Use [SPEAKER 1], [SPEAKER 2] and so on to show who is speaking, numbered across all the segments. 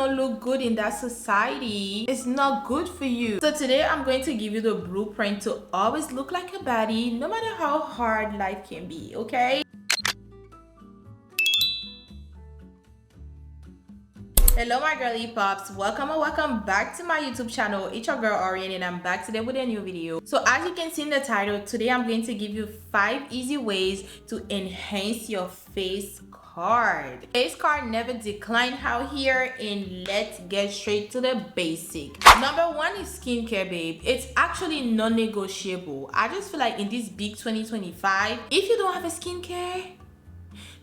[SPEAKER 1] don't look good in that society, it's not good for you. So today I'm going to give you the blueprint to always look like a baddie, no matter how hard life can be, okay? Hello my girly pops, welcome or welcome back to my YouTube channel. It's your girl Orion and I'm back today with a new video. So as you can see in the title, today I'm going to give you 5 easy ways to enhance your face card. Face card never decline out here, and let's get straight to the basic. Number 1 is skincare, babe. It's actually non-negotiable. I just feel like in this big 2025, if you don't have a skincare,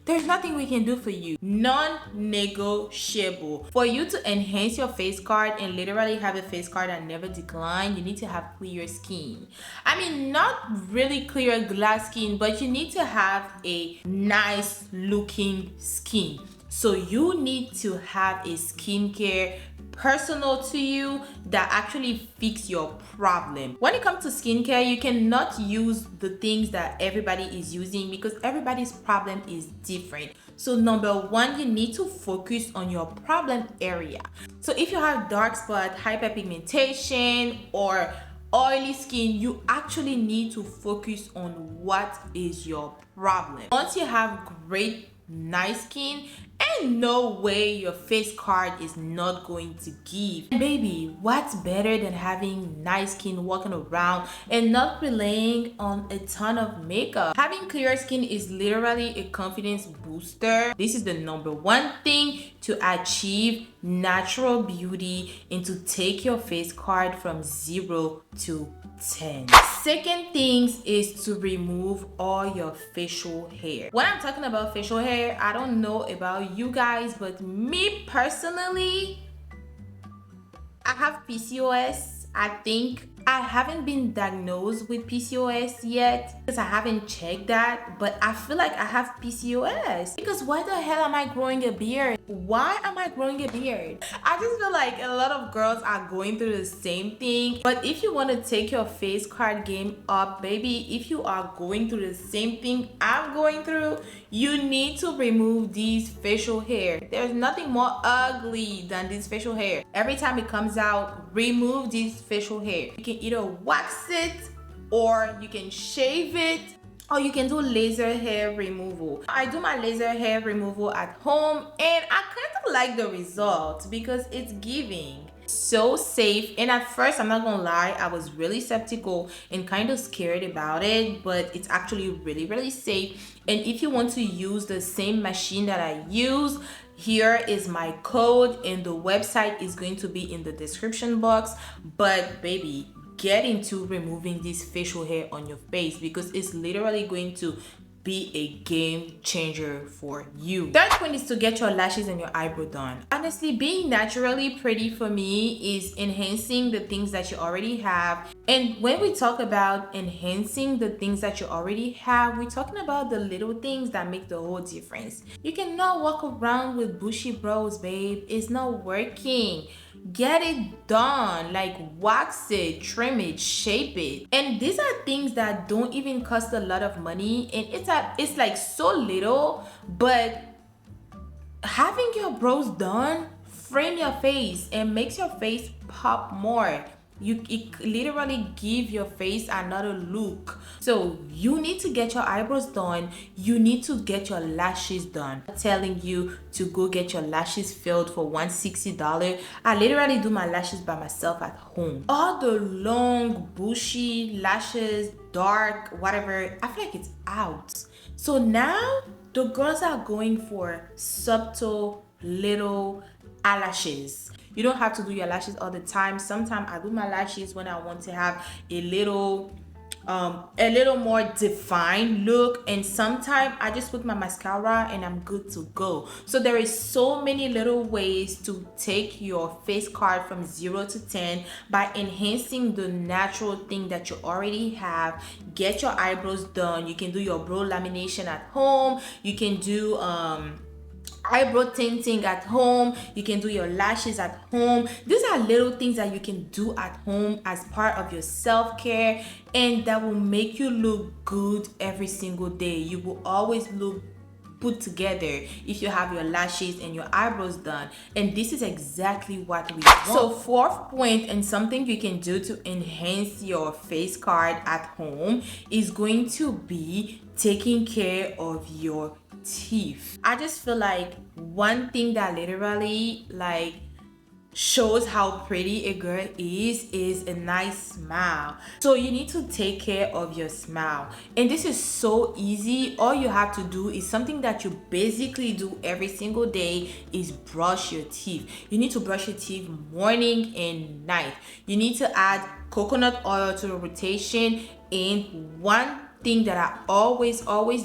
[SPEAKER 1] there's nothing we can do for you. Non-negotiable. For you to enhance your face card and literally have a face card that never decline, you need to have clear skin. I mean, not really clear glass skin, but you need to have a nice looking skin. So you need to have a skincare personal to you that actually fix your problem. When it comes to skincare, you cannot use the things that everybody is using because everybody's problem is different. So number 1, you need to focus on your problem area. So if you have dark spot, hyperpigmentation, or oily skin, you actually need to focus on what is your problem. Once you have great nice skin, ain't no way your face card is not going to give. And baby, what's better than having nice skin, walking around and not relying on a ton of makeup? Having clear skin is literally a confidence booster. This is the number 1 thing to achieve natural beauty and to take your face card from 0 to 10. Second things is to remove all your facial hair. When I'm talking about facial hair, I don't know about you guys, but me personally, I have PCOS. I think I haven't been diagnosed with PCOS yet because I haven't checked that, but I feel like I have PCOS because why the hell am I growing a beard? Why am I growing a beard? I just feel like a lot of girls are going through the same thing. But if you want to take your face card game up, baby, if you are going through the same thing I'm going through, you need to remove these facial hair. There's nothing more ugly than this facial hair. Every time it comes out, remove these facial hair. You can either wax it, or you can shave it, or you can do laser hair removal. I do my laser hair removal at home and I kind of like the result because it's giving so safe. And at first, I'm not gonna lie, I was really skeptical and kind of scared about it, but it's actually really safe. And if you want to use the same machine that I use, here is my code and the website is going to be in the description box. But baby, get into removing this facial hair on your face because it's literally going to be a game changer for you. Third point is to get your lashes and your eyebrow done. Honestly, being naturally pretty for me is enhancing the things that you already have. And when we talk about enhancing the things that you already have, we're talking about the little things that make the whole difference. You cannot walk around with bushy brows, babe. It's not working. Get it done, like wax it, trim it, shape it. And these are things that don't even cost a lot of money, and it's like so little, but having your brows done frame your face and makes your face pop more. It literally give your face another look. So you need to get your eyebrows done, you need to get your lashes done. I'm telling you to go get your lashes filled for $160. I literally do my lashes by myself at home. All the long bushy lashes, dark, whatever, I feel like it's out. So now the girls are going for subtle little eyelashes. You don't have to do your lashes all the time. Sometimes I do my lashes when I want to have a little more defined look, and sometimes I just put my mascara and I'm good to go. So there is so many little ways to take your face card from 0 to 10 by enhancing the natural thing that you already have. Get your eyebrows done. You can do your brow lamination at home. You can do eyebrow tinting at home. You can do your lashes at home. These are little things that you can do at home as part of your self-care, and that will make you look good every single day. You will always look put together if you have your lashes and your eyebrows done. And this is exactly what we want. So fourth point, and something you can do to enhance your face card at home, is going to be taking care of your teeth. I just feel like one thing that literally like shows how pretty a girl is a nice smile. So you need to take care of your smile, and this is so easy. All you have to do is something that you basically do every single day, is brush your teeth. You need to brush your teeth morning and night. You need to add coconut oil to the rotation. And one thing that I always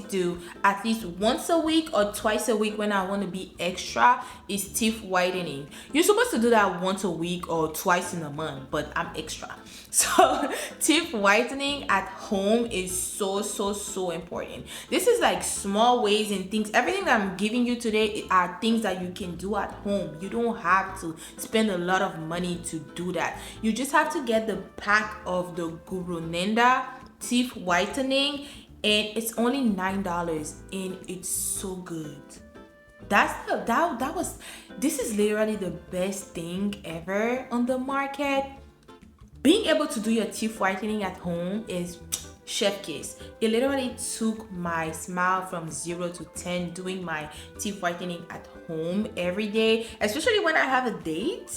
[SPEAKER 1] do at least once a week or twice a week when I want to be extra is teeth whitening. You're supposed to do that once a week or twice in a month, but I'm extra. So teeth whitening at home is so important. This is like small ways and things. Everything that I'm giving you today are things that you can do at home. You don't have to spend a lot of money to do that. You just have to get the pack of the Guru Nenda teeth whitening, and it's only $9, and it's so good. This is literally the best thing ever on the market. Being able to do your teeth whitening at home is chef kiss. It literally took my smile from 0 to 10 doing my teeth whitening at home every day, especially when I have a date.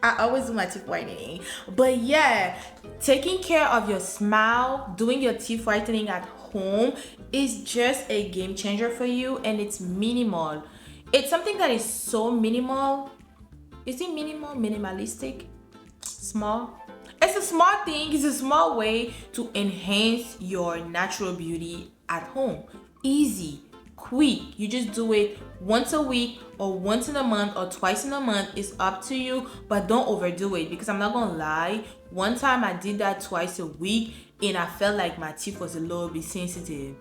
[SPEAKER 1] I always do my teeth whitening. But yeah, taking care of your smile, doing your teeth whitening at home is just a game changer for you, and it's minimal. It's something that is so minimal. Is it minimal? Minimalistic? Small? It's a small thing. It's a small way to enhance your natural beauty at home. Easy, quick. You just do it once a week or once in a month or twice in a month. It's up to you, but don't overdo it, because I'm not gonna lie, one time I did that twice a week and I felt like my teeth was a little bit sensitive.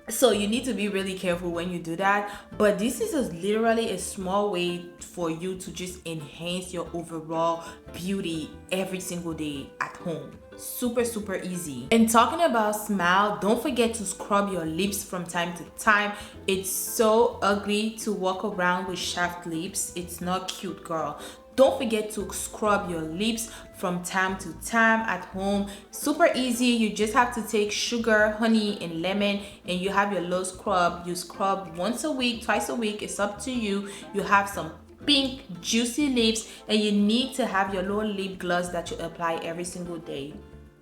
[SPEAKER 1] So you need to be really careful when you do that. But this is literally a small way for you to just enhance your overall beauty every single day at home. Super easy. And talking about smile, don't forget to scrub your lips from time to time. It's so ugly to walk around with chapped lips. It's not cute, girl. Don't forget to scrub your lips from time to time at home. Super easy. You just have to take sugar, honey, and lemon, and you have your little scrub. You scrub once a week, twice a week. It's up to you. You have some pink, juicy lips, and you need to have your little lip gloss that you apply every single day.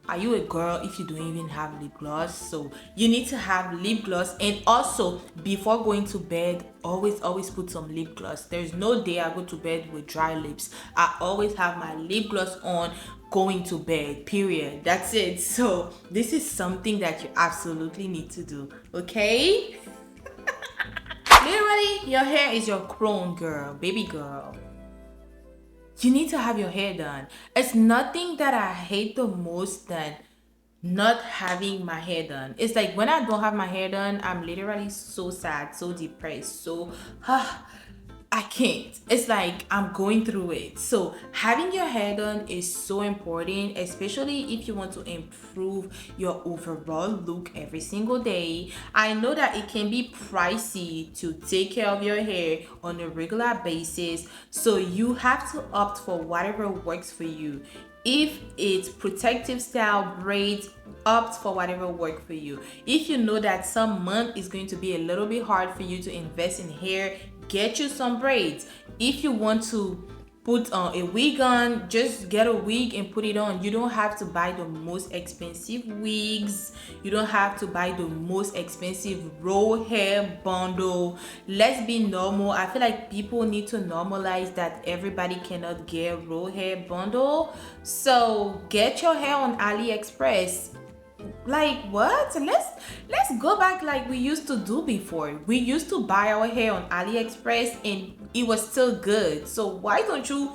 [SPEAKER 1] Are you a girl if you don't even have lip gloss? So you need to have lip gloss. And also, before going to bed, always put some lip gloss. There's no day I go to bed with dry lips. I always have my lip gloss on going to bed, period. That's it. So this is something that you absolutely need to do, okay? Literally, your hair is your crown, girl, baby girl. You need to have your hair done. It's nothing that I hate the most than not having my hair done. It's like when I don't have my hair done, I'm literally so sad, so depressed, so I can't. It's like I'm going through it. So having your hair done is so important, especially if you want to improve your overall look every single day. I know that it can be pricey to take care of your hair on a regular basis, so you have to opt for whatever works for you. If it's protective style braids, opt for whatever works for you. If you know that some month is going to be a little bit hard for you to invest in hair, get you some braids. If you want to put a wig on, just get a wig and put it on. You don't have to buy the most expensive wigs. You don't have to buy the most expensive roll hair bundle. Let's be normal. I feel like people need to normalize that everybody cannot get roll hair bundle. So get your hair on AliExpress. Like what? Let's go back like we used to do before. We used to buy our hair on AliExpress and it was still good. So why don't you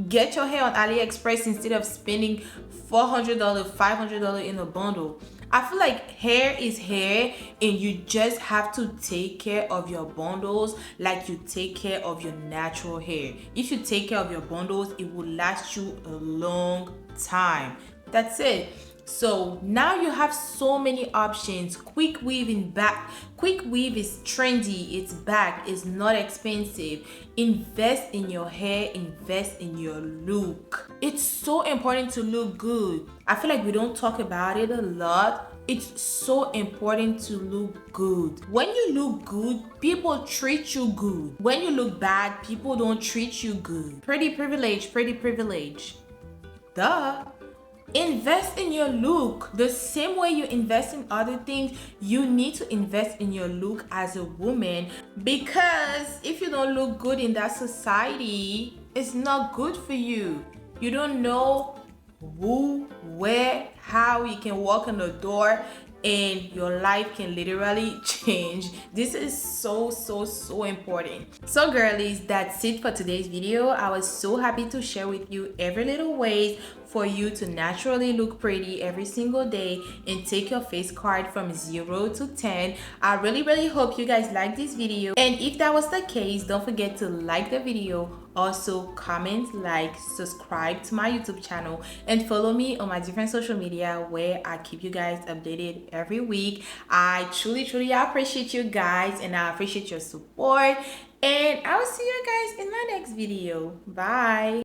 [SPEAKER 1] get your hair on AliExpress instead of spending $400, $500 in a bundle? I feel like hair is hair, and you just have to take care of your bundles like you take care of your natural hair. If you take care of your bundles, it will last you a long time. That's it. So now you have so many options. Quick weave in back. Quick weave is trendy, it's back, it's not expensive. Invest in your hair, invest in your look. It's so important to look good. I feel like we don't talk about it a lot. It's so important to look good. When you look good, people treat you good. When you look bad, people don't treat you good. Pretty privilege, pretty privilege. Duh. Invest in your look. The same way you invest in other things, you need to invest in your look as a woman, because if you don't look good in that society, it's not good for you. You don't know who, where, how you can walk in the door and your life can literally change. This is so important. So girlies, that's it for today's video. I was so happy to share with you every little ways for you to naturally look pretty every single day and take your face card from 0 to 10. I really hope you guys like this video, and if that was the case, don't forget to like the video. Also comment, like, subscribe to my YouTube channel, and follow me on my different social media where I keep you guys updated every week. I truly appreciate you guys, and I appreciate your support, and I will see you guys in my next video. Bye.